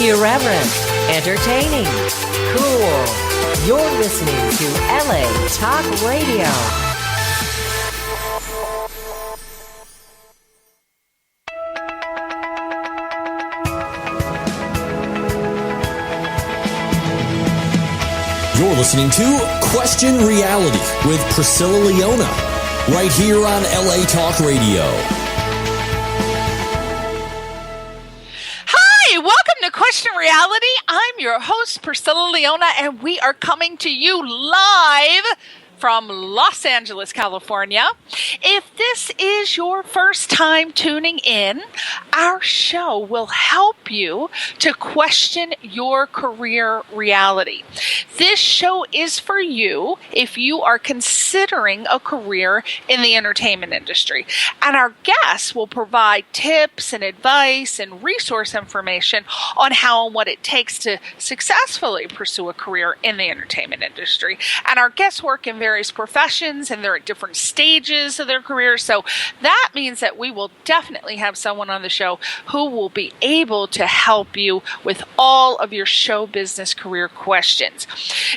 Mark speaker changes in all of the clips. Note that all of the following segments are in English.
Speaker 1: Irreverent, entertaining, cool. You're listening to LA Talk Radio.
Speaker 2: You're listening to Question Reality with Priscilla Leona, right here on LA Talk Radio.
Speaker 3: Hi, welcome to Question Reality. I'm your host, Priscilla Leona, and we are coming to you live from Los Angeles, California. If this is your first time tuning in, our show will help you to question your career reality. This show is for you if you are considering a career in the entertainment industry. And our guests will provide tips and advice and resource information on how and what it takes to successfully pursue a career in the entertainment industry. And our guests work in various professions and they're at different stages of their career. So that means that we will definitely have someone on the show who will be able to help you with all of your show business career questions.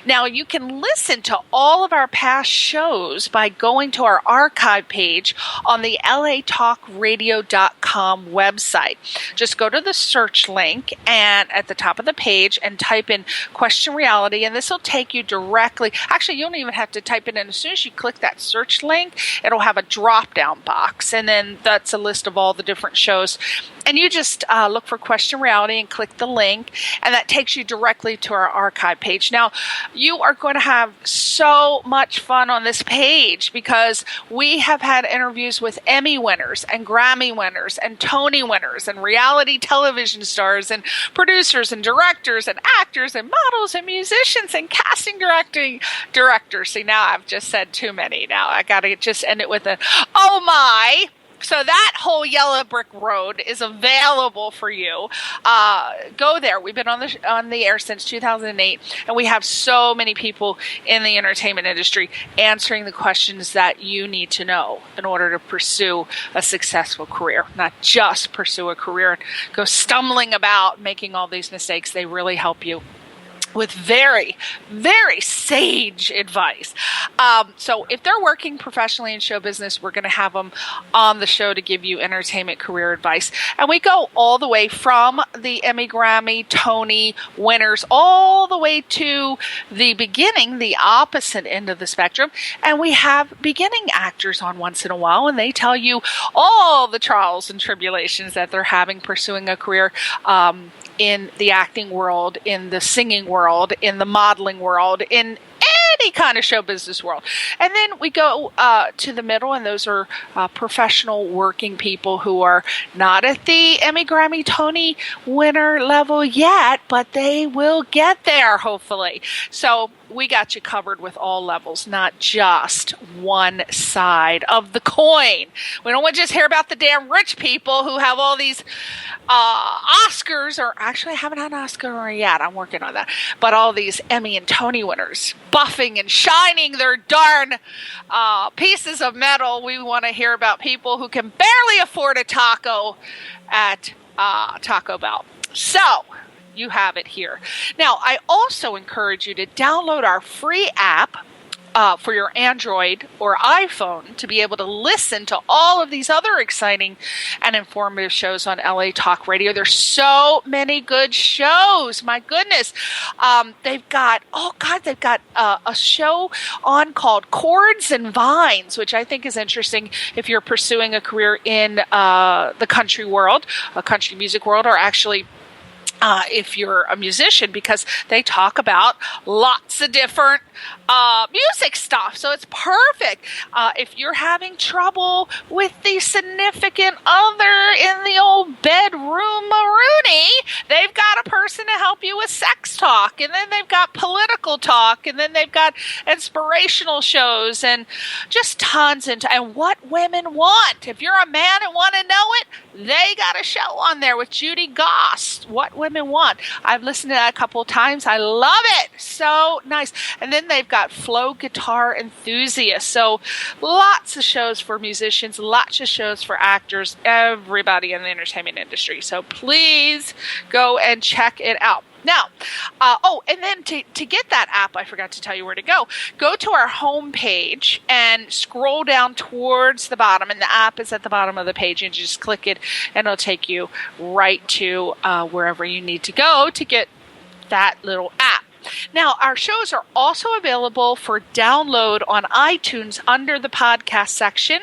Speaker 3: Now, you can listen to all of our past shows by going to our archive page on the latalkradio.com website. Just go to the search link and at the top of the page and type in Question Reality, and this will take you directly. Actually, you don't even have to type it in. As soon as you click that search link, it'll have a drop-down box, and then that's a list of all the different shows. And you just look for Question Reality and click the link, and that takes you directly to our archive page. Now, you are going to have so much fun on this page because we have had interviews with Emmy winners and Grammy winners and Tony winners and reality television stars and producers and directors and actors and models and musicians and casting directors. See, now I've just said too many. Now I got to just end it with a, oh my. So that whole yellow brick road is available for you. Go there. We've been on the air since 2008, and we have so many people in the entertainment industry answering the questions that you need to know in order to pursue a successful career, not just pursue a career and go stumbling about making all these mistakes. They really help you with very, very sage advice. So if they're working professionally in show business, we're going to have them on the show to give you entertainment career advice. And we go all the way from the Emmy, Grammy, Tony winners, all the way to the beginning, the opposite end of the spectrum. And we have beginning actors on once in a while, and they tell you all the trials and tribulations that they're having pursuing a career in the acting world, in the singing world, in the modeling world, in any kind of show business world. And then we go to the middle, and those are professional working people who are not at the Emmy, Grammy, Tony winner level yet, but they will get there, hopefully. So we got you covered with all levels, not just one side of the coin. We don't want to just hear about the damn rich people who have all these Oscars, or actually I haven't had an Oscar yet, I'm working on that, but all these Emmy and Tony winners buffing and shining their darn pieces of metal. We want to hear about people who can barely afford a taco at Taco Bell. So you have it here. Now, I also encourage you to download our free app for your Android or iPhone to be able to listen to all of these other exciting and informative shows on LA Talk Radio. There's so many good shows. My goodness. They've got a show on called Chords and Vines, which I think is interesting if you're pursuing a career in the country world, a country music world, or actually if you're a musician, because they talk about lots of different music stuff. So it's perfect. If you're having trouble with the significant other in the old bedroom Maroney, they've got a person to help you with sex talk. And then they've got political talk. And then they've got inspirational shows and just tons and what women want. If you're a man and want to know it, they got a show on there with Judy Goss, What Women Want. I've listened to that a couple of times. I love it. So nice. And then they've got Flow Guitar Enthusiast. So lots of shows for musicians, lots of shows for actors, everybody in the entertainment industry. So please go and check it out. Now, and then to get that app, I forgot to tell you where to go. Go to our home page and scroll down towards the bottom, and the app is at the bottom of the page, and just click it, and it'll take you right to wherever you need to go to get that little app. Now, our shows are also available for download on iTunes under the podcast section,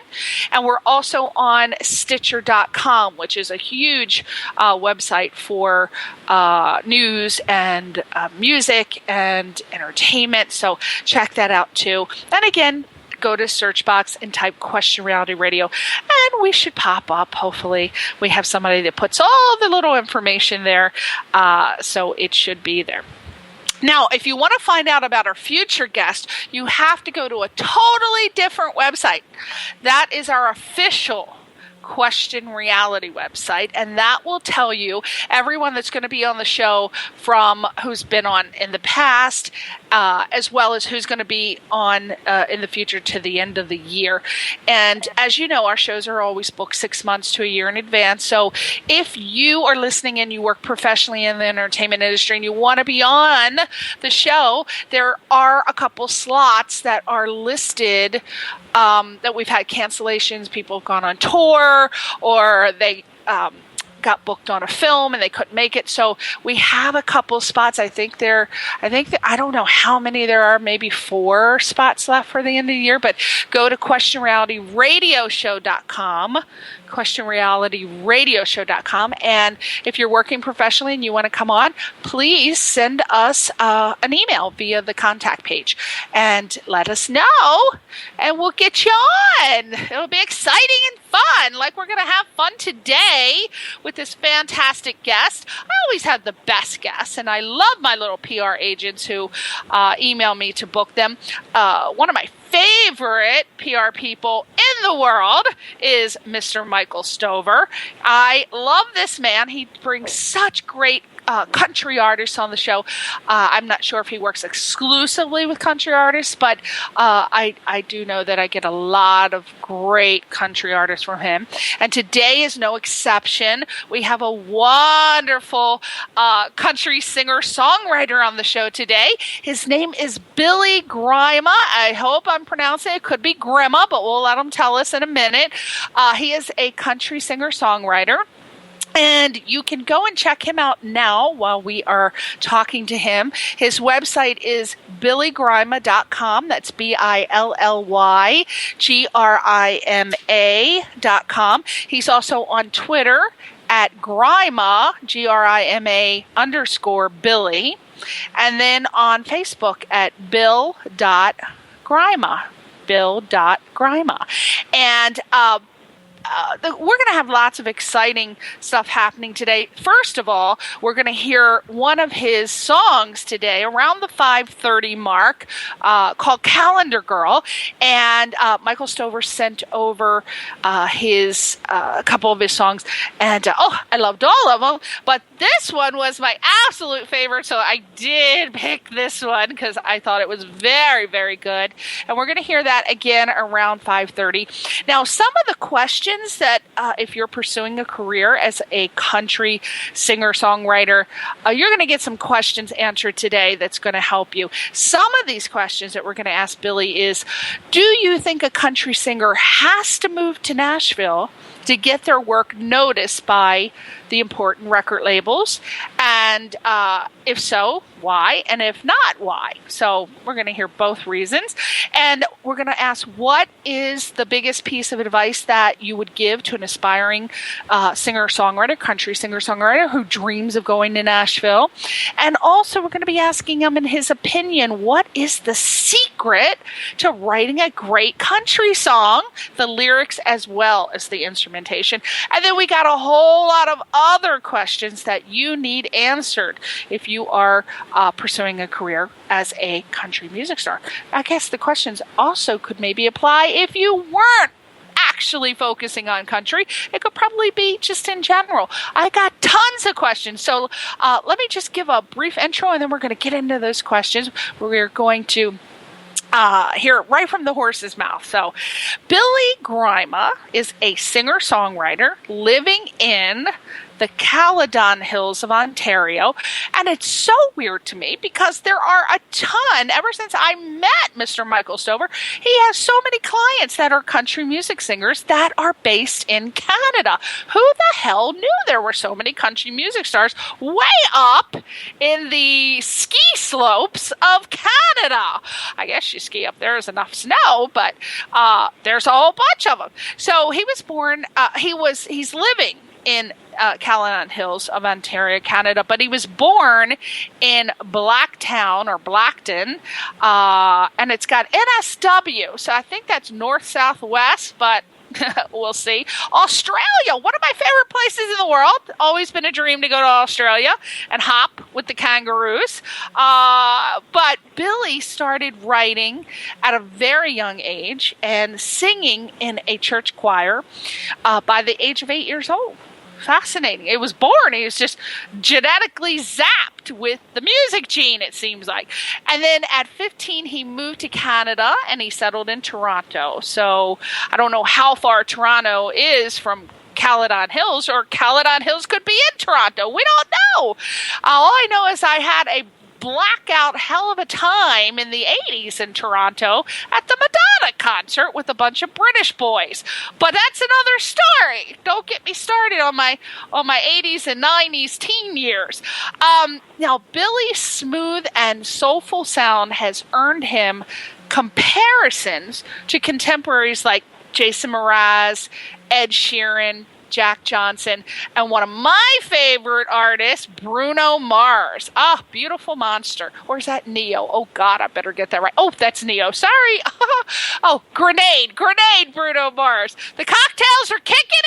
Speaker 3: and we're also on Stitcher.com, which is a huge website for news and music and entertainment, so check that out too. And again, go to search box and type Question Reality Radio, and we should pop up. Hopefully we have somebody that puts all the little information there, so it should be there. Now, if you want to find out about our future guest, you have to go to a totally different website. That is our official Question Reality website, and that will tell you everyone that's going to be on the show from who's been on in the past, as well as who's going to be on in the future to the end of the year. And as you know, our shows are always booked 6 months to a year in advance. So if you are listening and you work professionally in the entertainment industry and you want to be on the show, there are a couple slots that are listed that we've had cancellations. People have gone on tour, or they got booked on a film and they couldn't make it. So we have a couple spots. I don't know how many there are, maybe 4 spots left for the end of the year, but go to questionrealityradioshow.com, questionrealityradioshow.com. And if you're working professionally and you want to come on, please send us an email via the contact page and let us know, and we'll get you on. It'll be exciting and fun, like we're going to have fun today with this fantastic guest. I always have the best guests, and I love my little PR agents who email me to book them. One of my favorite PR people in the world is Mr. Michael Stover. I love this man. He brings such great country artists on the show. I'm not sure if he works exclusively with country artists, but I do know that I get a lot of great country artists from him. And today is no exception. We have a wonderful country singer-songwriter on the show today. His name is Billy Grima. I hope I'm pronouncing it. It could be Grima, but we'll let him tell us in a minute. He is a country singer-songwriter. And you can go and check him out now while we are talking to him. His website is billygrima.com. That's BILLYGRIMA.com. He's also on Twitter at Grima, GRIMA _Billy. And then on Facebook at bill.grima, bill.grima. And we're going to have lots of exciting stuff happening today. First of all, we're going to hear one of his songs today around the 5:30 mark called Calendar Girl. And Michael Stover sent over a couple of his songs. And I loved all of them. But this one was my absolute favorite. So I did pick this one because I thought it was very, very good. And we're going to hear that again around 5:30. Now, some of the questions that if you're pursuing a career as a country singer-songwriter, you're going to get some questions answered today that's going to help you. Some of these questions that we're going to ask Billy is, do you think a country singer has to move to Nashville to get their work noticed by the important record labels? And if so, why? And if not, why? So we're going to hear both reasons. And we're going to ask, what is the biggest piece of advice that you would give to an aspiring singer-songwriter, country singer-songwriter who dreams of going to Nashville? And also we're going to be asking him, in his opinion, what is the secret to writing a great country song, the lyrics as well as the instrumentation? And then we got a whole lot of other questions that you need answered if you are pursuing a career as a country music star. I guess the questions also could maybe apply if you weren't actually focusing on country. It could probably be just in general. I got tons of questions. So let me just give a brief intro, and then we're going to get into those questions. We're going to hear it right from the horse's mouth. So, Billy Grima is a singer-songwriter living in the Caledon Hills of Ontario. And it's so weird to me because there are a ton, ever since I met Mr. Michael Stover, he has so many clients that are country music singers that are based in Canada. Who the hell knew there were so many country music stars way up in the ski slopes of Canada? I guess you ski up there is enough snow, but there's a whole bunch of them. So he was born, he's living in Caledon Hills of Ontario, Canada, but he was born in Blacktown or Blackton, and it's got NSW, so I think that's north, south, west, but we'll see. Australia, one of my favorite places in the world. Always been a dream to go to Australia and hop with the kangaroos. But Billy started writing at a very young age and singing in a church choir by the age of 8 years old. Fascinating. It was born. He was just genetically zapped with the music gene, it seems like. And then at 15, he moved to Canada and he settled in Toronto. So I don't know how far Toronto is from Caledon Hills, or Caledon Hills could be in Toronto. We don't know. All I know is I had a blackout hell of a time in the 80s in Toronto at the Madonna concert with a bunch of British boys. But that's another story. Don't get me started on my 80s and 90s teen years. Now, Billy's smooth and soulful sound has earned him comparisons to contemporaries like Jason Mraz, Ed Sheeran, Jack Johnson, and one of my favorite artists, Bruno Mars. Ah, beautiful monster. Or is that Neo? Oh, God, I better get that right. Oh, that's Neo. Sorry. Oh, Grenade, Bruno Mars. The cocktails are kicking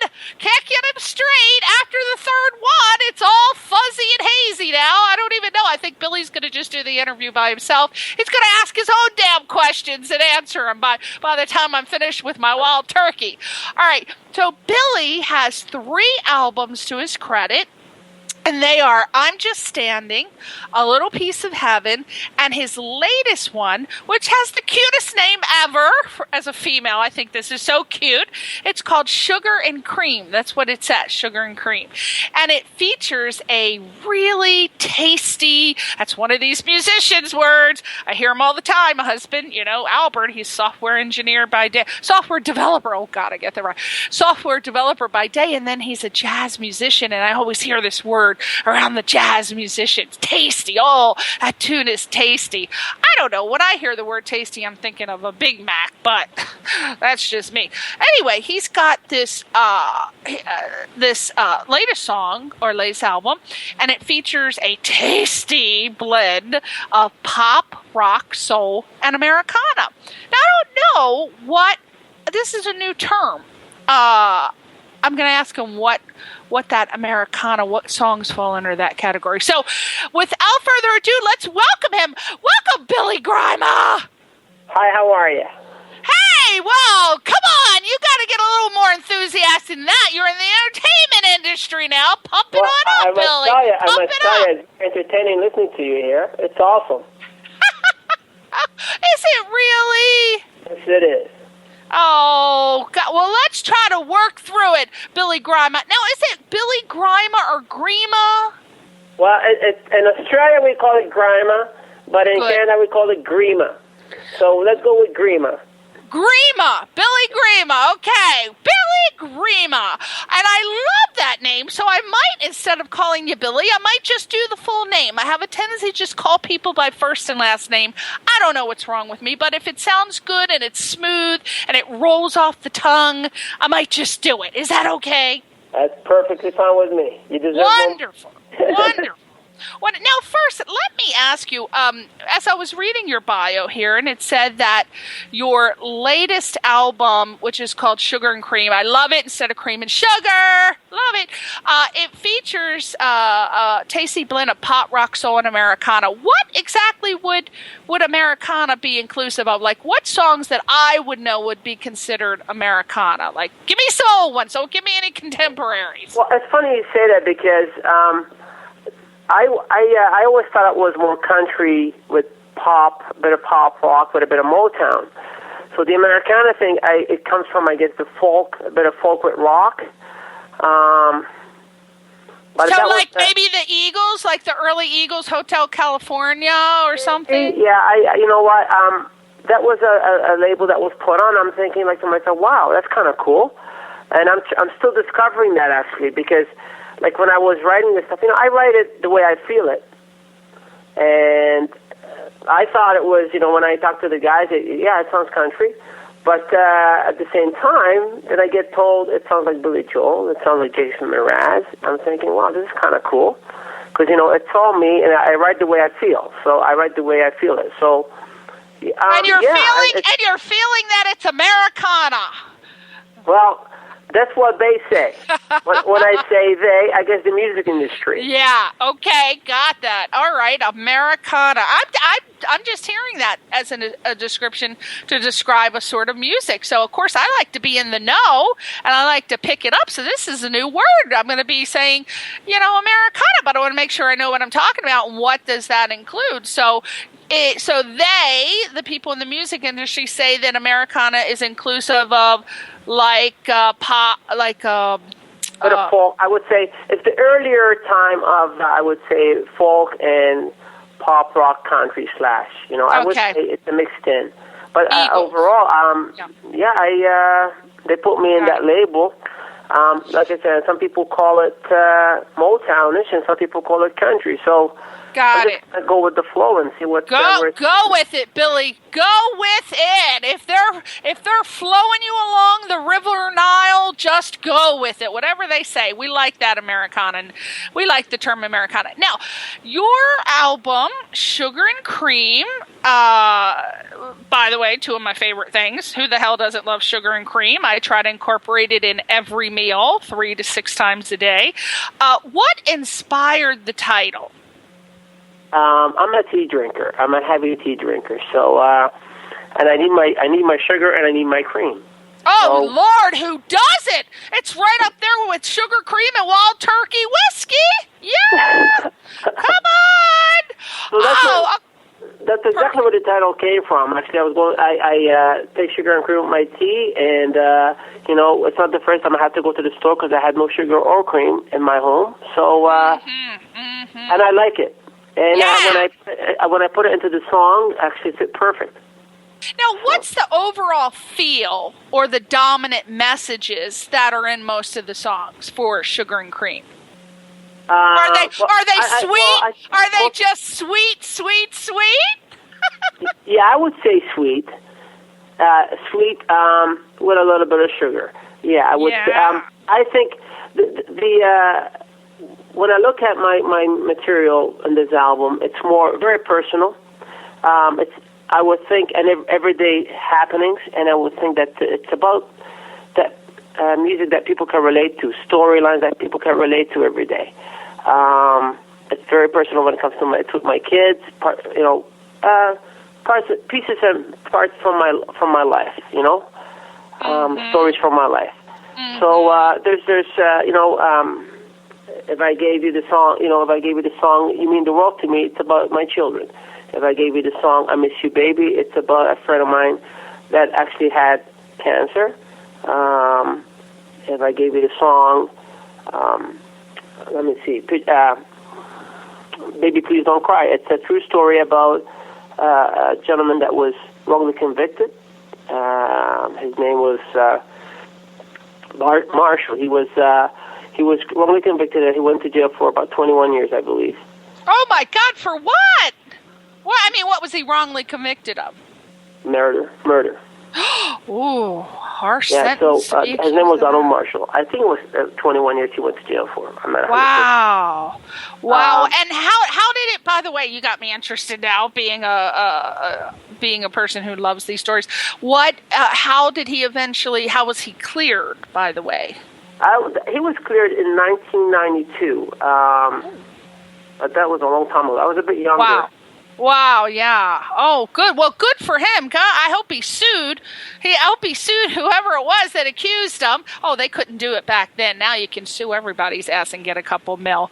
Speaker 3: in. Can't get him straight. After the third one, it's all fuzzy and hazy now. I don't even know. I think Billy's going to just do the interview by himself. He's going to ask his own damn questions and answer them by the time I'm finished with my wild turkey. All right. So Billy has 3 albums to his credit, and they are I'm Just Standing, A Little Piece of Heaven, and his latest one, which has the cutest name ever as a female. I think this is so cute. It's called Sugar and Cream. That's what it says, Sugar and Cream. And it features a really tasty, that's one of these musicians' words. I hear him all the time. My husband, Albert, he's software engineer by day, software developer. Oh, God, I get that right. Software developer by day, and then he's a jazz musician, and I always hear this word around the jazz musicians. Tasty. Oh, that tune is tasty. I don't know. When I hear the word tasty, I'm thinking of a Big Mac, but that's just me. Anyway, he's got this latest song or latest album, and it features a tasty blend of pop, rock, soul, and Americana. Now, I don't know what this is a new term. I'm going to ask him what that Americana, what songs fall under that category. So, without further ado, let's welcome him. Welcome, Billy Grima.
Speaker 4: Hi, how are you?
Speaker 3: Hey, well, come on. You got to get a little more enthusiastic than that. You're in the entertainment industry now. Pump it on up, Billy.
Speaker 4: I must tell you, it's entertaining listening to you here. It's awesome.
Speaker 3: Is it really?
Speaker 4: Yes, it is.
Speaker 3: Oh, God. Well, let's try to work through it, Billy Grima. Now, is it Billy Grima or Grima?
Speaker 4: Well, in Australia we call it Grima, but in Canada we call it Grima. So let's go with Grima.
Speaker 3: Grima, Billy Grima, okay, Billy Grima, and I love that name, so I might, instead of calling you Billy, I might just do the full name. I have a tendency to just call people by first and last name. I don't know what's wrong with me, but if it sounds good and it's smooth and it rolls off the tongue, I might just do it. Is that okay?
Speaker 4: That's perfectly fine with me. You deserve
Speaker 3: Wonderful, wonderful. Well, now, first, let me ask you, as I was reading your bio here, and it said that your latest album, which is called Sugar and Cream, I love it instead of cream and sugar, love it. It features a tasty blend of pop, rock, soul, and Americana. What exactly would Americana be inclusive of? Like, what songs that I would know would be considered Americana? Like, give me soul ones, don't give me any contemporaries.
Speaker 4: Well, it's funny you say that because I always thought it was more country with pop, a bit of pop rock with a bit of Motown. So the Americana thing, it comes from, I guess, the folk, a bit of folk with rock. But
Speaker 3: so like maybe the Eagles, like the early Eagles, Hotel California or something?
Speaker 4: Yeah, you know what, that was a label that was put on. I'm thinking like to myself, wow, that's kind of cool. And I'm still discovering that actually because like when I was writing this stuff, I write it the way I feel it. And I thought it was, when I talked to the guys, it sounds country. But at the same time, then I get told it sounds like Billy Joel, it sounds like Jason Mraz. I'm thinking, wow, this is kind of cool. Because, it's all me, and I write the way I feel. So I write the way I feel it. So,
Speaker 3: and you're feeling that it's Americana.
Speaker 4: Well, that's what they say. When I say they, I guess the music industry.
Speaker 3: Yeah. Okay. Got that. All right. Americana. I'm just hearing that as a description to describe a sort of music. So of course I like to be in the know and I like to pick it up. So this is a new word. I'm going to be saying, Americana, but I want to make sure I know what I'm talking about and what does that include. So the people in the music industry say that Americana is inclusive of pop,
Speaker 4: but a folk. I would say it's the earlier time of I would say folk and pop rock country / I would say it's a mixed in. But overall, they put me in that label. Like I said, some people call it Motownish, and some people call it country. So.
Speaker 3: Got it.
Speaker 4: Go with the flow and see what.
Speaker 3: Go with it, Billy. Go with it. If they're flowing you along the River Nile, just go with it. Whatever they say, we like that Americana. And we like the term Americana. Now, your album, Sugar and Cream. By the way, two of my favorite things. Who the hell doesn't love sugar and cream? I try to incorporate it in every meal, 3 to 6 times a day. What inspired the title?
Speaker 4: I'm a tea drinker. I'm a heavy tea drinker. So, and I need my sugar and I need my cream.
Speaker 3: Oh, Lord, who doesn't? It's right up there with sugar, cream, and wild turkey whiskey. Yeah! Come on!
Speaker 4: So that's exactly where the title came from. Actually, I take sugar and cream with my tea, and, it's not the first time I had to go to the store because I had no sugar or cream in my home. So, and I like it. And when I put it into the song, actually it fit perfect.
Speaker 3: Now, what's the overall feel or the dominant messages that are in most of the songs for Sugar and Cream? Are they sweet? Are they just sweet?
Speaker 4: Yeah, I would say sweet. Sweet with a little bit of sugar. Yeah, I would. Yeah. I think the when I look at my material in this album, it's very personal. I would think, and everyday happenings, and I would think that it's about that music that people can relate to, storylines that people can relate to every day. It's very personal when it comes to my kids, pieces and parts from my life, stories from my life. Mm-hmm. So there's if I gave you the song, You Mean the World to Me, it's about my children. If I gave you the song, I Miss You Baby, it's about a friend of mine that actually had cancer. If I gave you the song, let me see, Baby Please Don't Cry, it's a true story about a gentleman that was wrongly convicted. His name was Marshall. He was wrongly convicted and he went to jail for about 21 years, I believe.
Speaker 3: Oh, my God, for what? What was he wrongly convicted of?
Speaker 4: Murder.
Speaker 3: Ooh, harsh
Speaker 4: Yeah, so
Speaker 3: sentence.
Speaker 4: his name was Donald Marshall. I think it was 21 years he went to jail for. I'm not 100%.
Speaker 3: Wow. And how did it? By the way, you got me interested now, being a person who loves these stories. What? How did he eventually? How was he cleared? By the way,
Speaker 4: he was cleared in 1992. But that was a long time ago. I was a bit younger.
Speaker 3: Wow, yeah. Oh, good. Well, good for him. I hope he sued. I hope he sued whoever it was that accused him. Oh, they couldn't do it back then. Now you can sue everybody's ass and get a couple mil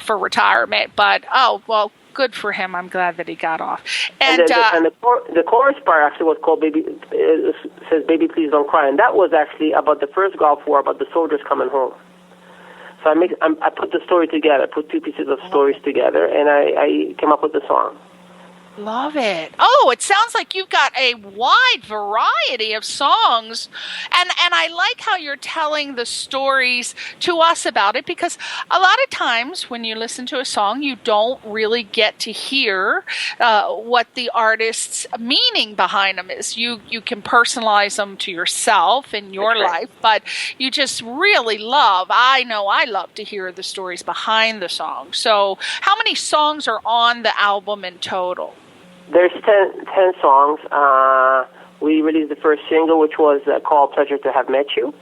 Speaker 3: for retirement. But, oh, well, good for him. I'm glad that he got off. And
Speaker 4: the chorus part actually was called "Baby." It says "Baby, Please Don't Cry," and that was actually about the first Gulf War, about the soldiers coming home. So I put the story together, put two pieces of stories together, and I came up with the song.
Speaker 3: Love it. Oh, it sounds like you've got a wide variety of songs. And I like how you're telling the stories to us about it, because a lot of times when you listen to a song, you don't really get to hear what the artist's meaning behind them is. You can personalize them to yourself in your life, but you just really I love to hear the stories behind the song. So how many songs are on the album in total?
Speaker 4: There's 10 songs. We released the first single, which was called "Pleasure to Have Met You,"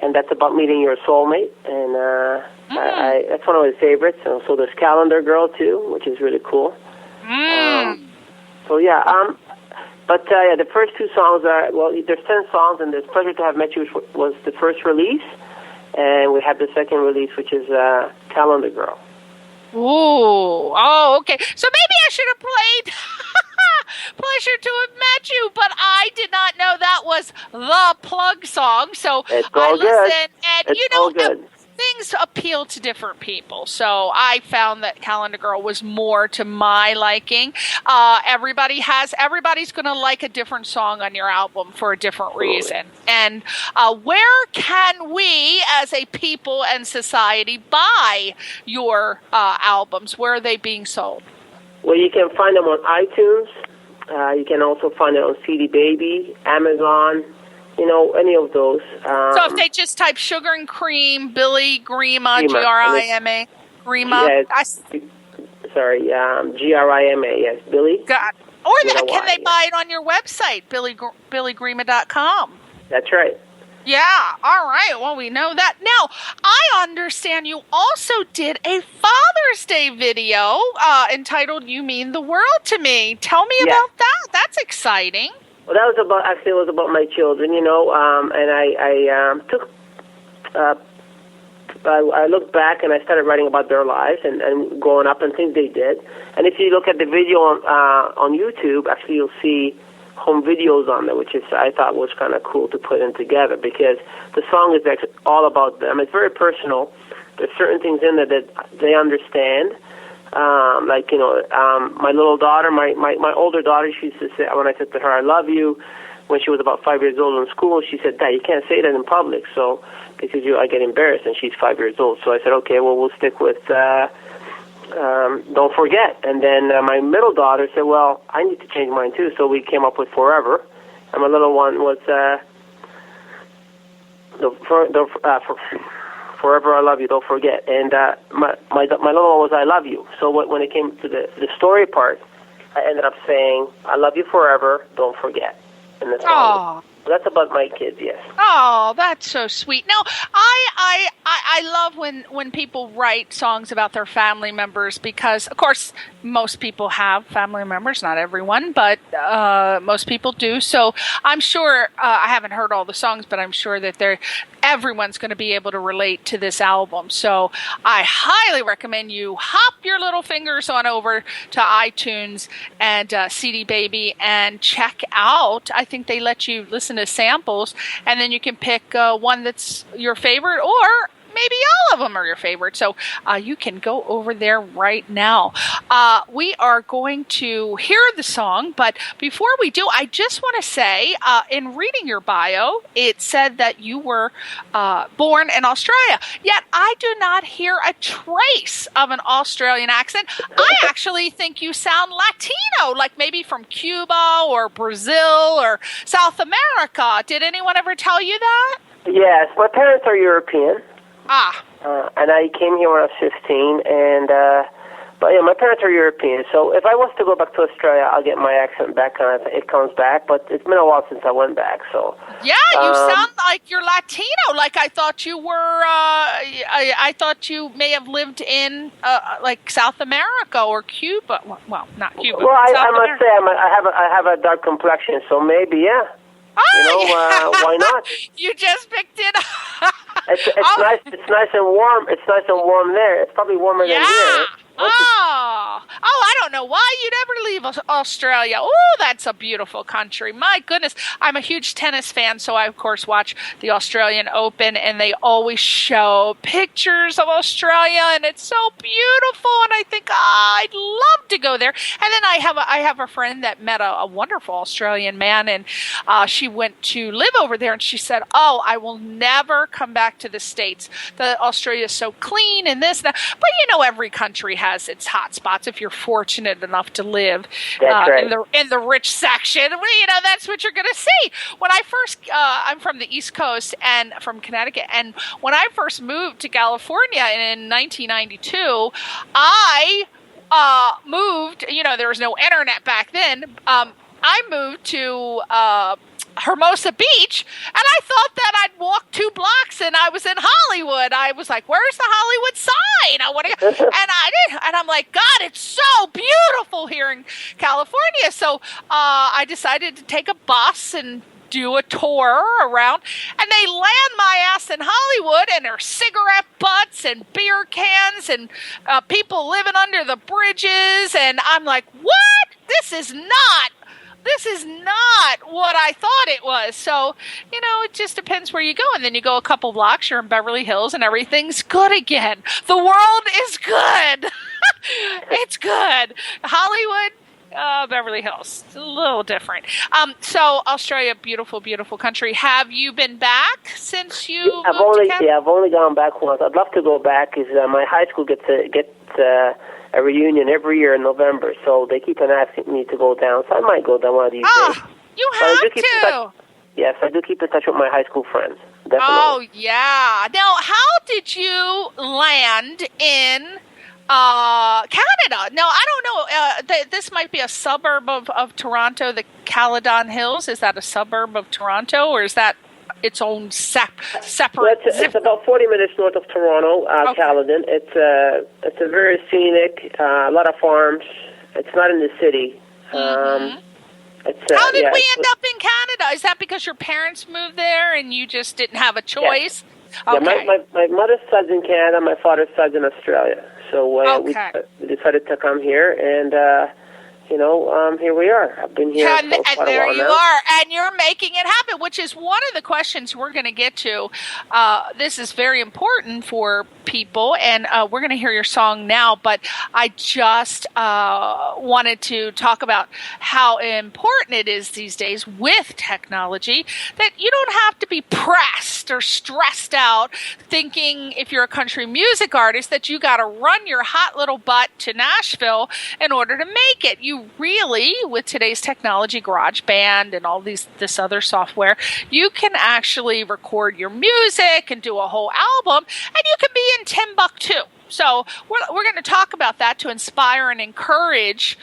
Speaker 4: and that's about meeting your soulmate. And that's one of my favorites. And so there's "Calendar Girl" too, which is really cool. But the first two songs are, there's 10 songs, and there's "Pleasure to Have Met You," which was the first release, and we have the second release, which is "Calendar Girl."
Speaker 3: Ooh, oh, okay. So maybe I should have played "Pleasure to Have Met You," but I did not know that was the plug song. So I listened, and things appeal to different people. So I found that "Calendar Girl" was more to my liking. Everybody's going to like a different song on your album for a different reason. And where can we, as a people and society, buy your albums? Where are they being sold?
Speaker 4: Well, you can find them on iTunes. You can also find it on CD Baby, Amazon, any of those.
Speaker 3: So if they just type "Sugar and Cream," Billy Grima, Grima, Grima.
Speaker 4: Yes. Grima, yes, Billy.
Speaker 3: God. Or can they buy it on your website, billygrima.com?
Speaker 4: That's right.
Speaker 3: Yeah, all right. Well, we know that. Now, I understand you also did a Father's Day video entitled "You Mean the World to Me." Tell me about that. That's exciting.
Speaker 4: Well, that was about my children, and I looked back and I started writing about their lives and growing up and things they did. And if you look at the video on YouTube, actually you'll see home videos on there, which I thought was kind of cool to put in together, because the song is actually all about them. It's very personal. There's certain things in there that they understand. My little daughter, my older daughter, she used to say, when I said to her, "I love you," when she was about 5 years old in school, she said, "Dad, you can't say that in public, so because I get embarrassed," and she's 5 years old. So I said, "Okay, well, we'll stick with Don't Forget." And then my middle daughter said, "Well, I need to change mine too," so we came up with Forever. And my little one was Forever I Love You, Don't Forget. And my little one was I Love You. So when it came to the story part, I ended up saying, "I love you forever, don't forget." And that's that's about my kids, yes.
Speaker 3: Oh, that's so sweet. Now, I love when people write songs about their family members, because, of course, most people have family members. Not everyone, but most people do. So I'm sure, I haven't heard all the songs, but I'm sure that everyone's going to be able to relate to this album. So I highly recommend you hop your little fingers on over to iTunes and CD Baby and check out. I think they let you listen to samples, and then you can pick one that's your favorite, or maybe all of them are your favorite. So you can go over there right now. We are going to hear the song, but before we do, I just want to say, in reading your bio, it said that you were born in Australia, yet I do not hear a trace of an Australian accent. I actually think you sound Latino, like maybe from Cuba or Brazil or South America. Did anyone ever tell you that?
Speaker 4: Yes, my parents are European. And I came here when I was 15, but yeah, my parents are European. So if I was to go back to Australia, I'll get my accent back, and it comes back. But it's been a while since I went back. So
Speaker 3: yeah, you sound like you're Latino. Like I thought you were. I thought you may have lived in like South America or Cuba. Well, not Cuba.
Speaker 4: Well, I must say I have a dark complexion, so maybe yeah. Why not?
Speaker 3: You just picked it up.
Speaker 4: It's nice. It's nice and warm. It's nice and warm there. It's probably warmer than here.
Speaker 3: I don't know why you'd ever leave Australia. Oh, that's a beautiful country. My goodness. I'm a huge tennis fan, so I, of course, watch the Australian Open, and they always show pictures of Australia, and it's so beautiful, and I think, I'd love to go there. And then I have a friend that met a wonderful Australian man, and she went to live over there, and she said, I will never come back to the States. Australia is so clean and this, that. But, every country has its hot spots if you're fortunate enough to live in the rich section. That's what you're going to see. When I first, I'm from the East Coast and from Connecticut, and when I first moved to California in 1992, I moved, there was no internet back then. I moved to Hermosa Beach, and I thought that I'd walk 2 blocks and I was in Hollywood. I was like, where's the Hollywood sign? I want to go. And I did. And I'm like, God, it's so beautiful here in California. So I decided to take a bus and do a tour around, and they land my ass in Hollywood, and there's cigarette butts and beer cans and people living under the bridges, and I'm like, what? This is not what I thought it was. So, it just depends where you go. And then you go a couple blocks, you're in Beverly Hills, and everything's good again. The world is good. It's good. Hollywood, Beverly Hills, it's a little different. So Australia, beautiful, beautiful country. Have you been back since you?
Speaker 4: I've only gone back once. I'd love to go back. Because my high school gets a reunion every year in November, so they keep on asking me to go down. So I might go down one of these days.
Speaker 3: You have to.
Speaker 4: Yes, I do keep in touch with my high school friends. Definitely.
Speaker 3: Oh yeah. Now, how did you land in Canada? Now, I don't know. This might be a suburb of Toronto, the Caledon Hills. Is that a suburb of Toronto, or is that its own separate?
Speaker 4: Well, it's about 40 minutes north of Toronto, Caledon. It's a very scenic, a lot of farms. It's not in the city.
Speaker 3: How did we end up in Canada? Is that because your parents moved there and you just didn't have a choice?
Speaker 4: Yeah. Okay. My mother's side's in Canada, my father's side's in Australia. So we decided to come here, and here we are. I've been here for quite a while now.
Speaker 3: There you are, and you're making it happen, which is one of the questions we're going to get to. This is very important for people, and we're going to hear your song now, but I just wanted to talk about how important it is these days with technology that you don't have to be pressed or stressed out thinking, if you're a country music artist, that you got to run your hot little butt to Nashville in order to make it. You really, with today's technology, GarageBand and all this other software, you can actually record your music and do a whole album, and you can be in Timbuktu. So we're going to talk about that to inspire and encourage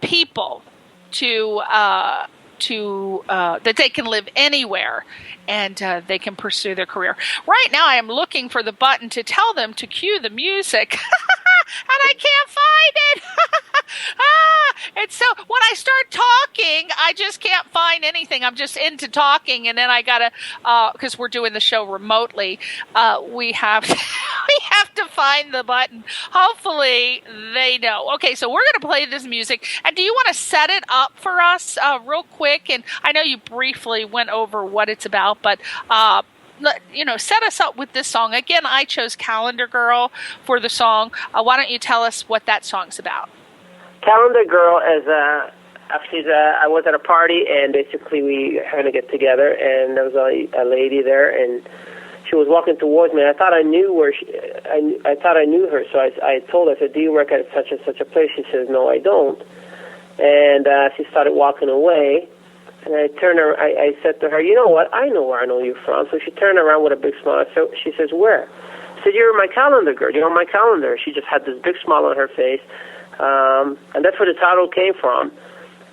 Speaker 3: people to that they can live anywhere and they can pursue their career. Right now, I am looking for the button to tell them to cue the music, and I can't find it. And so when I start talking, I just can't find anything. I'm just into talking, and then I gotta, because we're doing the show remotely, we have to find the button. Hopefully they know. Okay, so we're gonna play this music, and do you want to set it up for us real quick? And I know you briefly went over what it's about, but set us up with this song. Again, I chose Calendar Girl for the song. Why don't you tell us what that song's about?
Speaker 4: Calendar Girl is actually I was at a party, and basically we had to get together, and there was a lady there, and she was walking towards me. I thought I knew I thought I knew her, so I told her, I said, "Do you work at such and such a place?" She says, "No, I don't." And she started walking away, and I turned her. I said to her, "You know what? I know where I know you from." So she turned around with a big smile. So she says, "Where?" I said, "You're my calendar girl. You're on my calendar." She just had this big smile on her face, and that's where the title came from.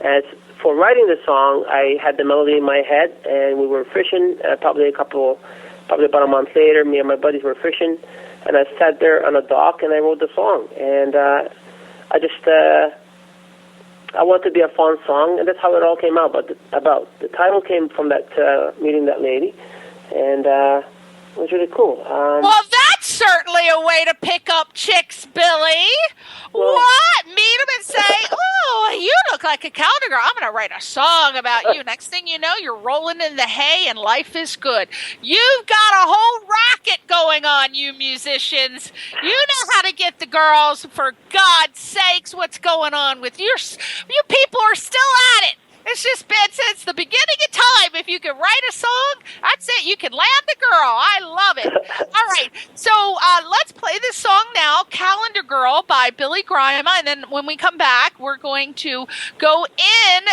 Speaker 4: As for writing the song, I had the melody in my head, and we were fishing. Probably about a month later, me and my buddies were fishing, and I sat there on a dock and I wrote the song. And I wanted to be a fun song, and that's how it all came out. But the title came from that meeting that lady, and it was really cool.
Speaker 3: Well, that's certainly a way to pick up chicks, Billy.
Speaker 4: Well,
Speaker 3: What? Meet them and say, "Oh, you look like a calendar girl. I'm going to write a song about you." Next thing you know, you're rolling in the hay and life is good. You've got a whole racket going on, you musicians. You know how to get the girls. For God's sakes, what's going on with you? You people are still at it. It's just been since the beginning of time. If you can write a song, that's it. You can land the girl. I love it. All right. So let's play this song now, Calendar Girl by Billy Grima. And then when we come back, we're going to go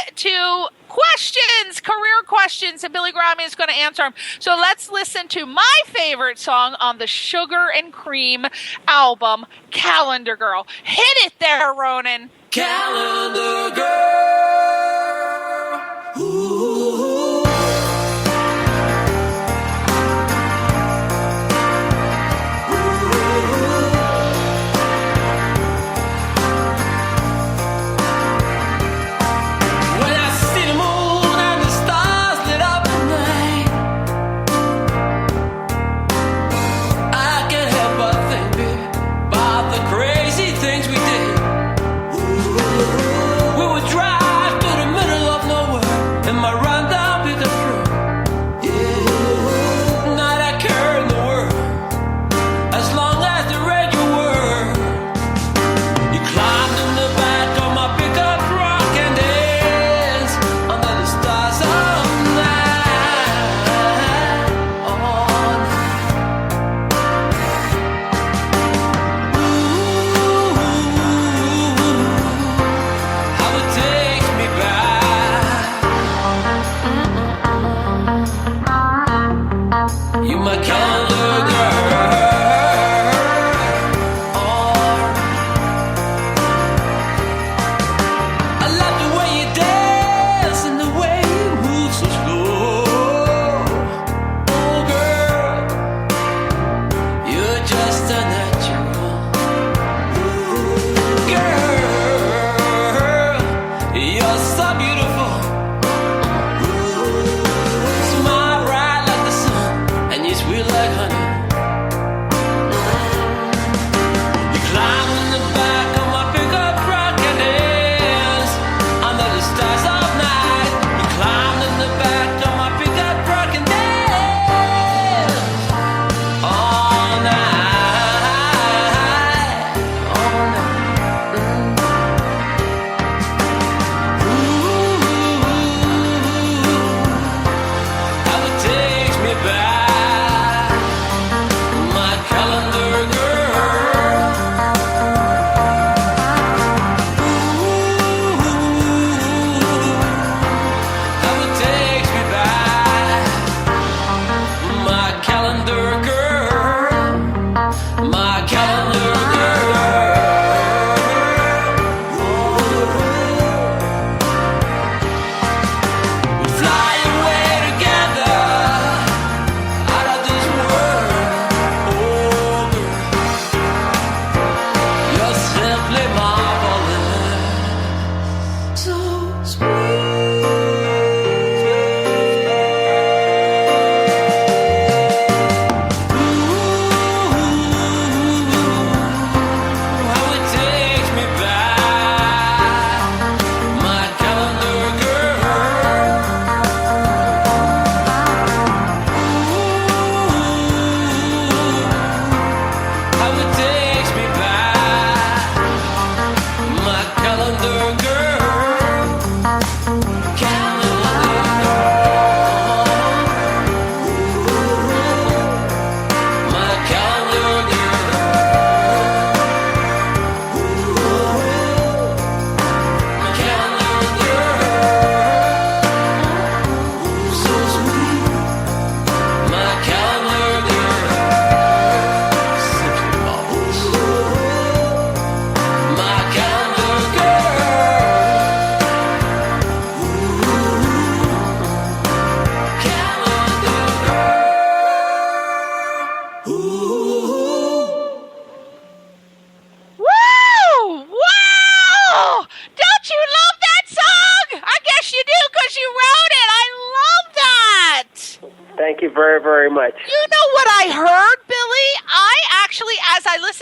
Speaker 3: into questions, career questions, and Billy Grima is going to answer them. So let's listen to my favorite song on the Sugar and Cream album, Calendar Girl. Hit it there, Ronan.
Speaker 5: Calendar Girl. Ooh.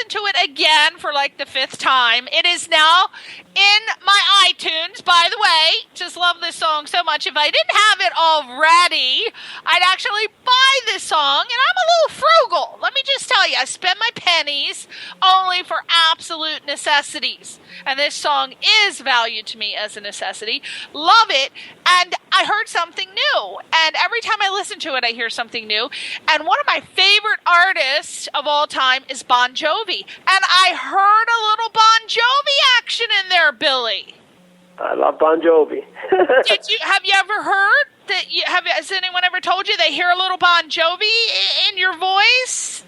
Speaker 3: listen to it again for like the 5th time. It is now in my iTunes, by the way. Just love this song so much. If I didn't have it already, I'd actually buy this song, and I'm a little frugal. Let me just tell you, I spend my pennies only for absolute necessities. And this song is valued to me as a necessity. Love it. And I heard something new. And every time I listen to it, I hear something new. And one of my favorite artists of all time is Bon Jovi. And I heard a little Bon Jovi action in there, Billy.
Speaker 4: I love Bon Jovi.
Speaker 3: Have you ever heard that? Has anyone ever told you they hear a little Bon Jovi in your voice?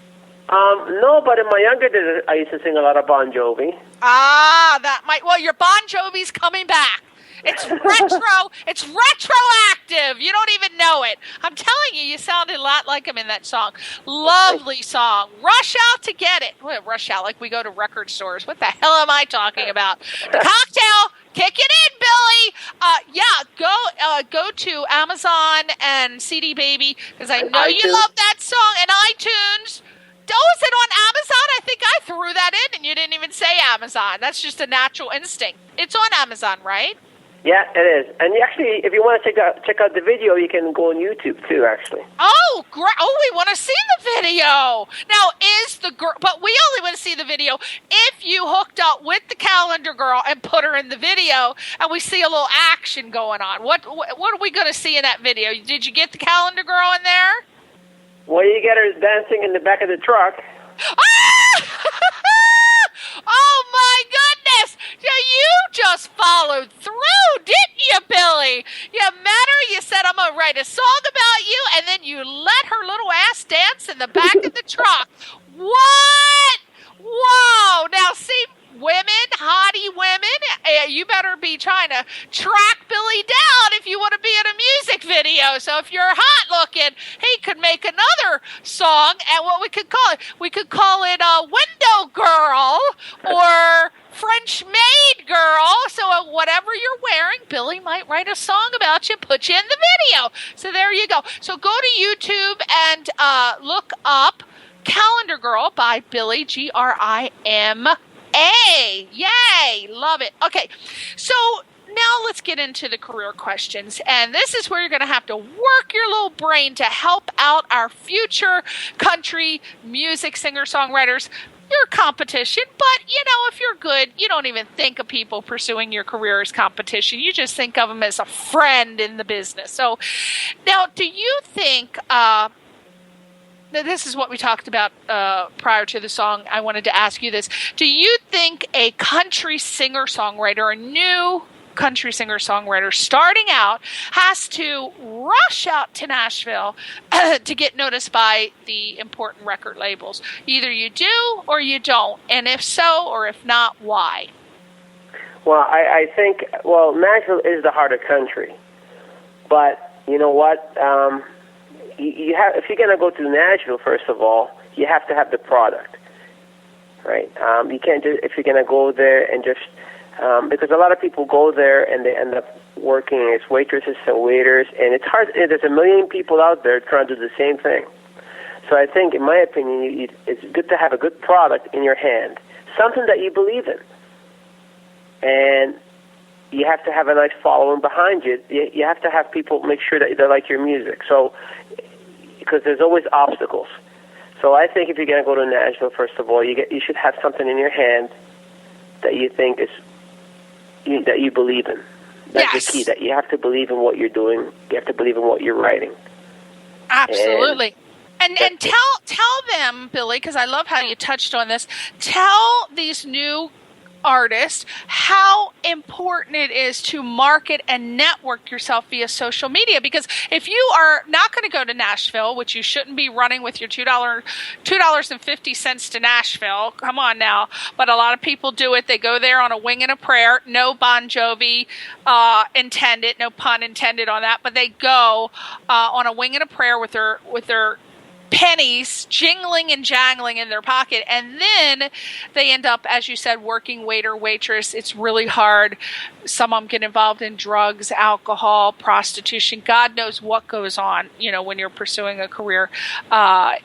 Speaker 4: No, but in my younger days, I used to sing a lot of Bon Jovi.
Speaker 3: Well, your Bon Jovi's coming back. It's retro. It's retroactive. You don't even know it. I'm telling you, you sounded a lot like him in that song. Lovely song. Rush out to get it. Well, rush out like we go to record stores. What the hell am I talking about? The Cocktail. Kick it in, Billy. Go to Amazon and CD Baby, because I know you love that song, and iTunes. Oh, is it on Amazon? I think I threw that in and you didn't even say Amazon. That's just a natural instinct. It's on Amazon, right?
Speaker 4: Yeah, it is. And actually, if you want to check out the video, you can go on YouTube too, actually.
Speaker 3: Oh, great. Oh, we want to see the video. Now, is the girl, but we only want to see the video if you hooked up with the calendar girl and put her in the video and we see a little action going on. What are we going to see in that video? Did you get the calendar girl in there?
Speaker 4: Well, you get her dancing in the back of the truck.
Speaker 3: Ah! Oh, my goodness. You just followed through, didn't you, Billy? You met her, you said, I'm going to write a song about you, and then you let her little ass dance in the back of the truck. What? Whoa. Now, see, women, hottie women, you better be trying to track Billy down if you want to be in a music video. So if you're hot looking, he could make another song, and what we could call it Window Girl or French Maid Girl. So whatever you're wearing, Billy might write a song about you, put you in the video. So there you go. So go to YouTube and look up Calendar Girl by Billy, Grima. Yay! Love it. Okay, so now let's get into the career questions. And this is where you're going to have to work your little brain to help out our future country music singer-songwriters. You're competition, but, if you're good, you don't even think of people pursuing your career as competition. You just think of them as a friend in the business. So now, do you think... this is what we talked about prior to the song. I wanted to ask you this. Do you think a country singer-songwriter, a new country singer-songwriter starting out, has to rush out to Nashville to get noticed by the important record labels? Either you do or you don't. And if so, or if not, why?
Speaker 4: Well, I think, Nashville is the heart of country. But you know what? If you're going to go to Nashville, first of all, you have to have the product, right? You can't just, if you're going to go there and just, because a lot of people go there and they end up working as waitresses and waiters, and it's hard. There's a million people out there trying to do the same thing. So I think, in my opinion, it's good to have a good product in your hand, something that you believe in, and you have to have a nice following behind you. You have to have people make sure that they like your music. So, because there's always obstacles. So I think if you're going to go to Nashville, first of all, you should have something in your hand that you think that you believe in. That's the key. That you have to believe in what you're doing. You have to believe in what you're writing.
Speaker 3: Absolutely. And tell them, Billy, because I love how you touched on this. Tell these new artist how important it is to market and network yourself via social media, because if you are not going to go to Nashville, which you shouldn't be running with your $2.50 to Nashville, come on now, but a lot of people do it. They go there on a wing and a prayer, no Bon Jovi intended, no pun intended on that, but they go on a wing and a prayer with their pennies jingling and jangling in their pocket, and then they end up, as you said, working waiter, waitress. It's really hard. Some of them get involved in drugs, alcohol, prostitution. God knows what goes on, when you're pursuing a career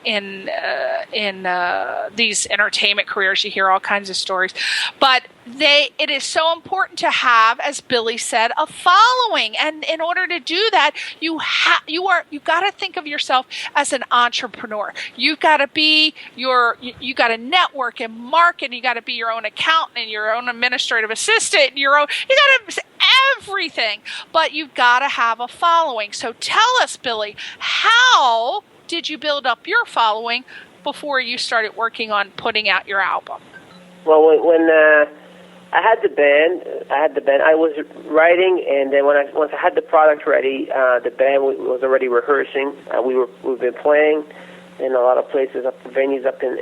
Speaker 3: in these entertainment careers. You hear all kinds of stories, but it is so important to have, as Billy said, a following. And in order to do that, you got to think of yourself as an entrepreneur. You've got to be you got to network and market. You got to be your own accountant and your own administrative assistant. You got to everything, but you've got to have a following. So tell us, Billy, how did you build up your following before you started working on putting out your album?
Speaker 4: Well, when I had the band. I was writing, and then once I had the product ready, the band was already rehearsing. We've been playing in a lot of places, venues up in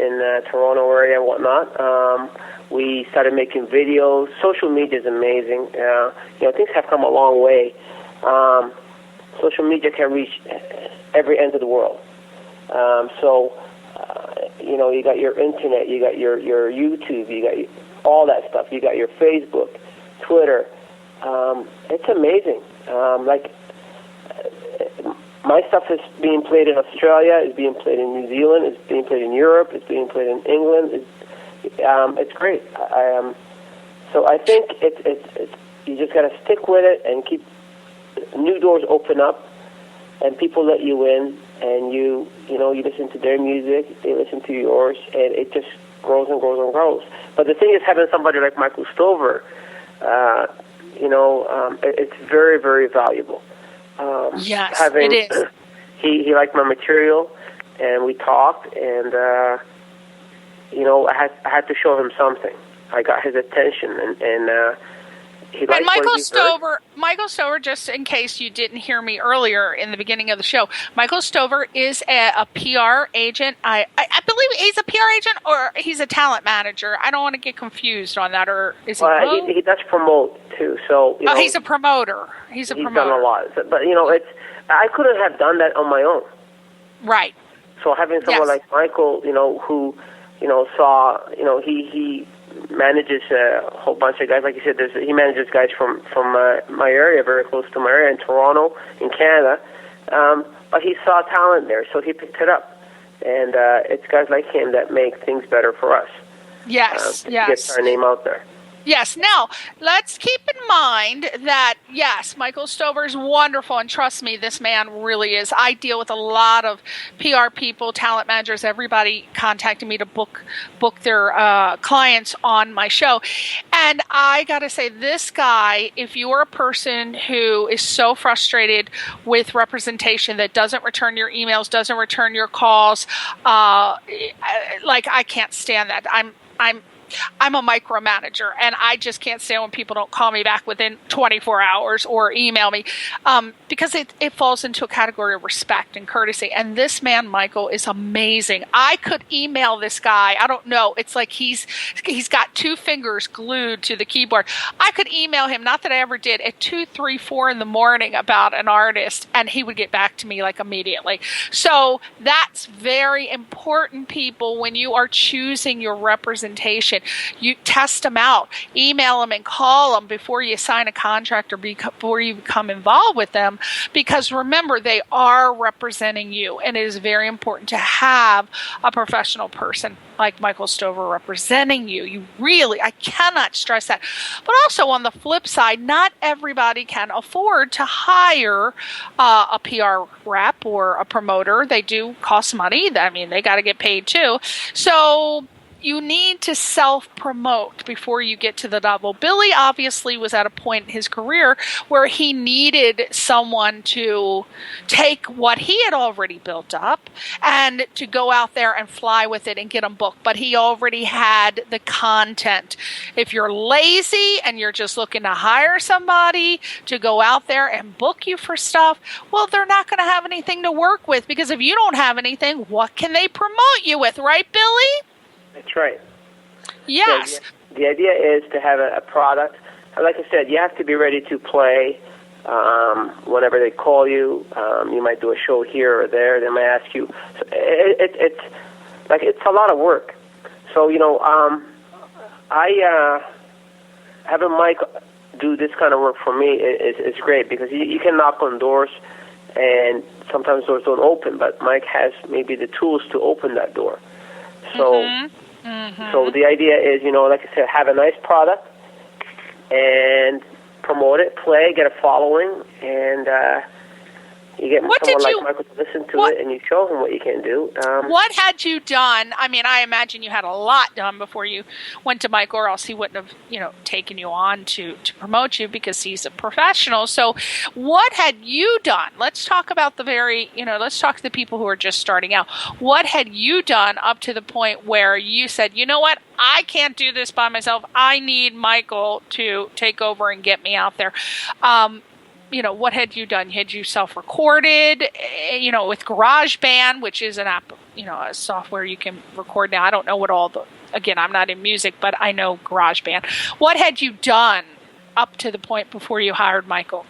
Speaker 4: Toronto area and whatnot. We started making videos. Social media is amazing. Things have come a long way. Social media can reach every end of the world. You got your internet, you got your YouTube, you got all that stuff. You got your Facebook, Twitter. It's amazing. My stuff is being played in Australia, it's being played in New Zealand, it's being played in Europe, it's being played in England. It's great. So I think it's you just got to stick with it and keep new doors open up, and people let you in, and you listen to their music, they listen to yours, and it just grows and grows and grows. But the thing is, having somebody like Michael Stover, it's very, very valuable.
Speaker 3: Yes, it is.
Speaker 4: He liked my material, and we talked, and I had to show him something. I got his attention, and he liked Michael Stover, just in case you didn't hear me earlier in the beginning of the show, Michael Stover is a PR agent. I believe he's a PR agent, or he's a talent manager. I don't want to get confused on that. Or is he? He does promote too. So he's a promoter. He's done a lot, but I couldn't have done that on my own. Right. So having someone like Michael, who saw, he manages a whole bunch of guys. Like you said, he manages guys from my area, very close to my area, in Toronto, in Canada. But he saw talent there, so he picked it up. And it's guys like him that make things better for us. Yes, get our name out there. Yes. Now, let's keep in mind that, yes, Michael Stover is wonderful, and trust me, this man really is. I deal with a lot of PR people, talent managers, everybody contacting me to book their clients on my show. And I got to say, this guy, if you're a person who is so frustrated with representation that doesn't return your emails, doesn't return your calls, I can't stand that. I'm a micromanager, and I just can't stand when people don't call me back within 24 hours or email me, because it falls into a category of respect and courtesy. And this man, Michael, is amazing. I could email this guy. I don't know. It's like he's got two fingers glued to the keyboard. I could email him, not that I ever did, at 2, 3, 4 in the morning about an artist, and he would get back to me immediately. So that's very important, people, when you are choosing your representation. You test them out, email them and call them before you sign a contract or before you become involved with them, because remember, they are representing you, and it is very important to have a professional person like Michael Stover representing you. I cannot stress that. But also on the flip side, not everybody can afford to hire a PR rep or a promoter. They do cost money. I mean, they got to get paid too. So you need to self-promote before you get to the level. Billy obviously was at a point in his career where he needed someone to take what he had already built up and to go out there and fly with it and get them booked. But he already had the content. If you're lazy and you're just looking to hire somebody to go out there and book you for stuff, well, they're not going to have anything to work with, because if you don't have anything, what can they promote you with, right, Billy? That's right. Yes. The idea is to have a product. Like I said, you have to be ready to play. Whenever they call you, you might do a show here or there. They might ask you. So it's a lot of work. So having Mike do this kind of work for me is great, because you can knock on doors, and sometimes doors don't open, but Mike has maybe the tools to open that door. So, so the idea is, like I said, have a nice product and promote it, play, get a following, and you get someone like Michael to listen to it, and you show him what you can do.
Speaker 3: What had you done? I mean, I imagine you had a lot done before you went to Mike, or else he wouldn't have, taken you on to promote you, because he's a professional. So what had you done? Let's talk about let's talk to the people who are just starting out. What had you done up to the point where you said, you know what, I can't do this by myself. I need Michael to take over and get me out there. What had you done? Had you self-recorded, with GarageBand, which is an app, a software you can record now. I don't know what again, I'm not in music, but I know GarageBand. What had you done up to the point before you hired Michael?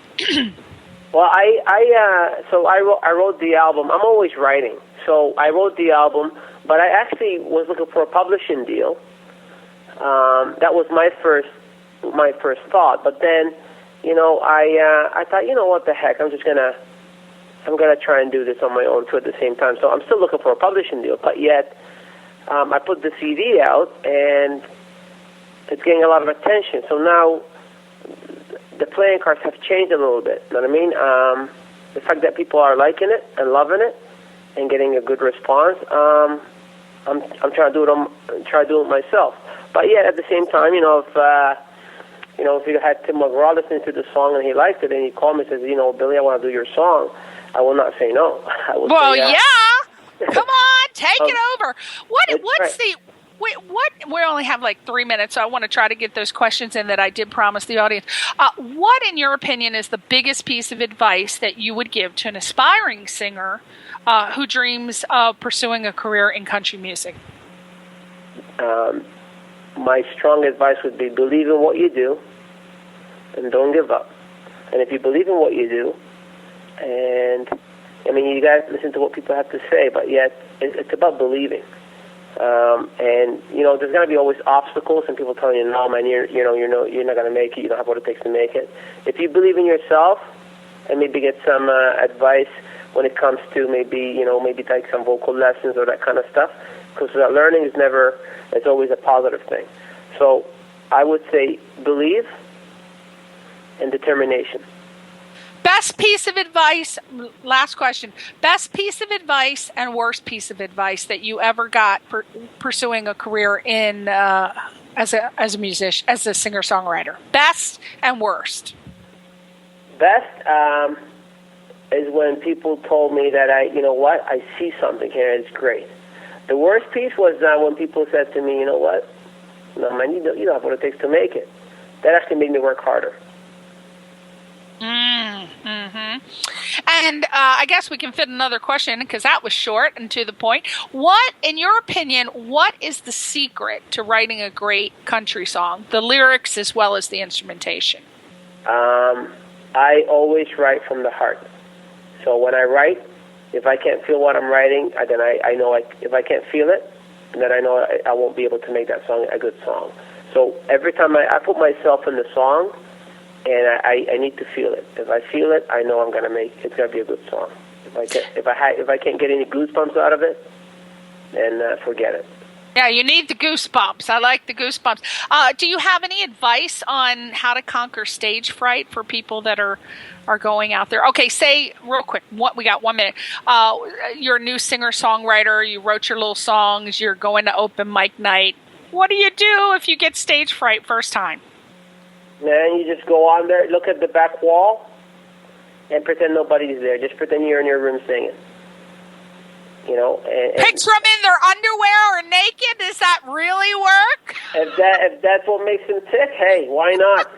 Speaker 4: Well, I wrote the album. I'm always writing. So I wrote the album, but I actually was looking for a publishing deal. That was my first thought. But then, I thought, what the heck, I'm gonna try and do this on my own too at the same time. So I'm still looking for a publishing deal, but yet I put the CD out, and it's getting a lot of attention. So now the playing cards have changed a little bit. You know what I mean? The fact that people are liking it and loving it and getting a good response. I'm trying to do it myself. But yet at the same time, if you had Tim McGraw listening to the song and he liked it, and he called me and says, Billy, I want to do your song, I will not say no. I will say,
Speaker 3: yeah. Come on, take it over. We only have like 3 minutes, so I want to try to get those questions in that I did promise the audience. What, in your opinion, is the biggest piece of advice that you would give to an aspiring singer who dreams of pursuing a career in country music?
Speaker 4: My strong advice would be believe in what you do and don't give up. And if you believe in what you do, and you guys listen to what people have to say, but yet it's about believing. And there's going to be always obstacles and people telling you, no, man, you're not going to make it. You don't have what it takes to make it. If you believe in yourself and maybe get some advice when it comes to maybe take some vocal lessons or that kind of stuff, because learning it's always a positive thing. So I would say believe and determination.
Speaker 3: Best piece of advice, last question, best piece of advice and worst piece of advice that you ever got pursuing a career in as a musician, as a singer-songwriter. Best and worst.
Speaker 4: Best is when people told me that I see something here, it's great. The worst piece was when people said to me, no, man, you don't have what it takes to make it. That actually made me work harder.
Speaker 3: And I guess we can fit another question, because that was short and to the point. What, in your opinion, what is the secret to writing a great country song? The lyrics as well as the instrumentation.
Speaker 4: I always write from the heart. So when I write, if I can't feel what I'm writing, then I know if I can't feel it, then I know I won't be able to make that song a good song. So every time I put myself in the song, and I need to feel it. If I feel it, I know it's gonna be a good song. If I can't get any goosebumps out of it, then forget it.
Speaker 3: Yeah, you need the goosebumps. I like the goosebumps. Do you have any advice on how to conquer stage fright for people that are going out there? Okay, say real quick. We got 1 minute. You're a new singer-songwriter. You wrote your little songs. You're going to open mic night. What do you do if you get stage fright first time?
Speaker 4: Man, you just go on there, look at the back wall, and pretend nobody's there. Just pretend you're in your room singing.
Speaker 3: Picture them in their underwear or naked? Does that really work?
Speaker 4: If that's what makes them tick, hey, why not?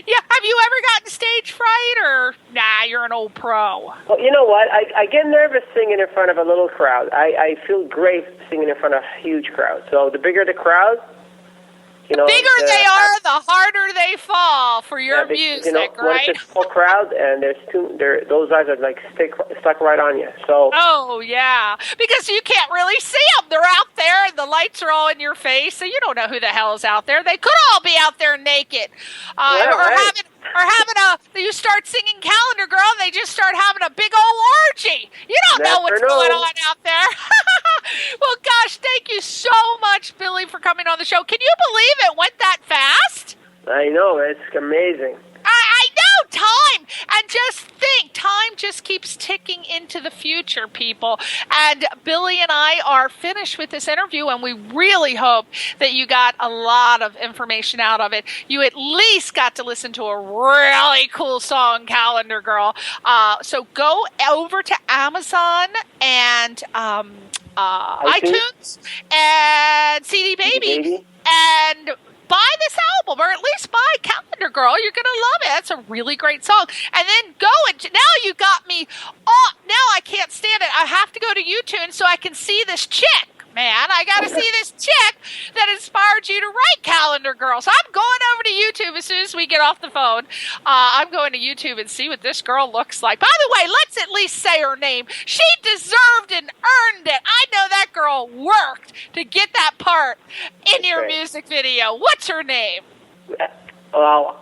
Speaker 3: Yeah, have you ever gotten stage fright, or nah, you're an old pro?
Speaker 4: Well, you know what? I get nervous singing in front of a little crowd. I feel great singing in front of a huge crowd. So the bigger the crowd, You know,
Speaker 3: bigger they are, the harder they fall for your music,
Speaker 4: you know,
Speaker 3: right?
Speaker 4: When it's a full crowd and those eyes are like stuck right on you. So.
Speaker 3: Oh yeah, because you can't really see them. They're out there, and the lights are all in your face, so you don't know who the hell is out there. They could all be out there naked, you start singing Calendar Girl, and they just start having a big old orgy. You don't know what's going on out there. Well, gosh, thank you so much, Billy, for coming on the show. Can you believe it went that fast?
Speaker 4: I know, it's amazing.
Speaker 3: I know, time. And just think, time just keeps ticking into the future, people. And Billy and I are finished with this interview, and we really hope that you got a lot of information out of it. You at least got to listen to a really cool song, Calendar Girl. So go over to Amazon and iTunes and CD Baby and buy this album, or at least buy Calendar Girl. You're going to love it. That's a really great song. And then go and now you got me. Oh, now I can't stand it. I have to go to YouTube so I can see this chick. Man, I got to see this chick that inspired you to write Calendar Girl. So I'm going over to YouTube as soon as we get off the phone. I'm going to YouTube and see what this girl looks like. By the way, let's at least say her name. She deserved and earned it. I know that girl worked to get that part in your music video. What's her name?
Speaker 4: Well,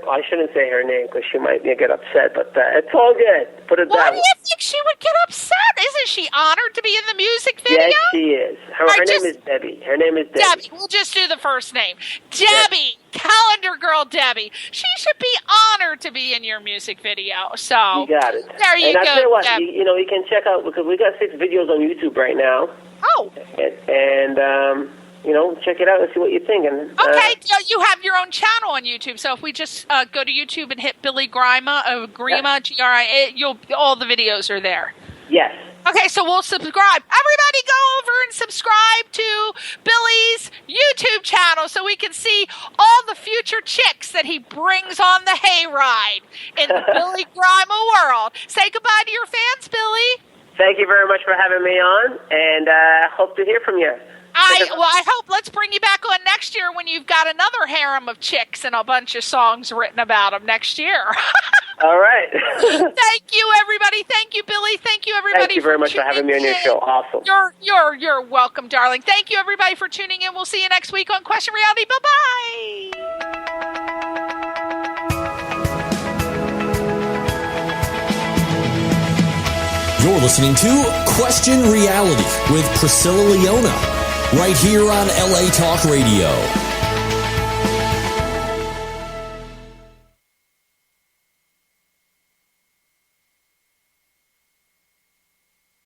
Speaker 4: I shouldn't say her name because she might get upset, but it's all good. Put it
Speaker 3: Why
Speaker 4: that
Speaker 3: do
Speaker 4: way.
Speaker 3: you think she would get upset? Isn't she honored to be in the music video?
Speaker 4: Yes, she is. Her name is Debbie. Her name is Debbie.
Speaker 3: Debbie. We'll just do the first name. Debbie. Yes. Calendar Girl Debbie. She should be honored to be in your music video. So
Speaker 4: you got it.
Speaker 3: There you go.
Speaker 4: And I tell you what, you can check out, because we got 6 videos on YouTube right now.
Speaker 3: Oh.
Speaker 4: And check it out and see what you think. And,
Speaker 3: okay, you have your own channel on YouTube. So if we just go to YouTube and hit Billy Grima, Grima, G-R-I-A, all the videos are there.
Speaker 4: Yes.
Speaker 3: Okay, so we'll subscribe. Everybody go over and subscribe to Billy's YouTube channel so we can see all the future chicks that he brings on the hayride in the Billy Grima world. Say goodbye to your fans, Billy.
Speaker 4: Thank you very much for having me on, and hope to hear from you.
Speaker 3: I hope let's bring you back on next year when you've got another harem of chicks and a bunch of songs written about them next year.
Speaker 4: All right.
Speaker 3: Thank you, everybody. Thank you, Billy. Thank you, everybody.
Speaker 4: Thank you very much for having me on your show. Awesome.
Speaker 3: You're welcome, darling. Thank you, everybody, for tuning in. We'll see you next week on Question Reality. Bye-bye.
Speaker 2: You're listening to Question Reality with Priscilla Leona, right here on LA Talk Radio.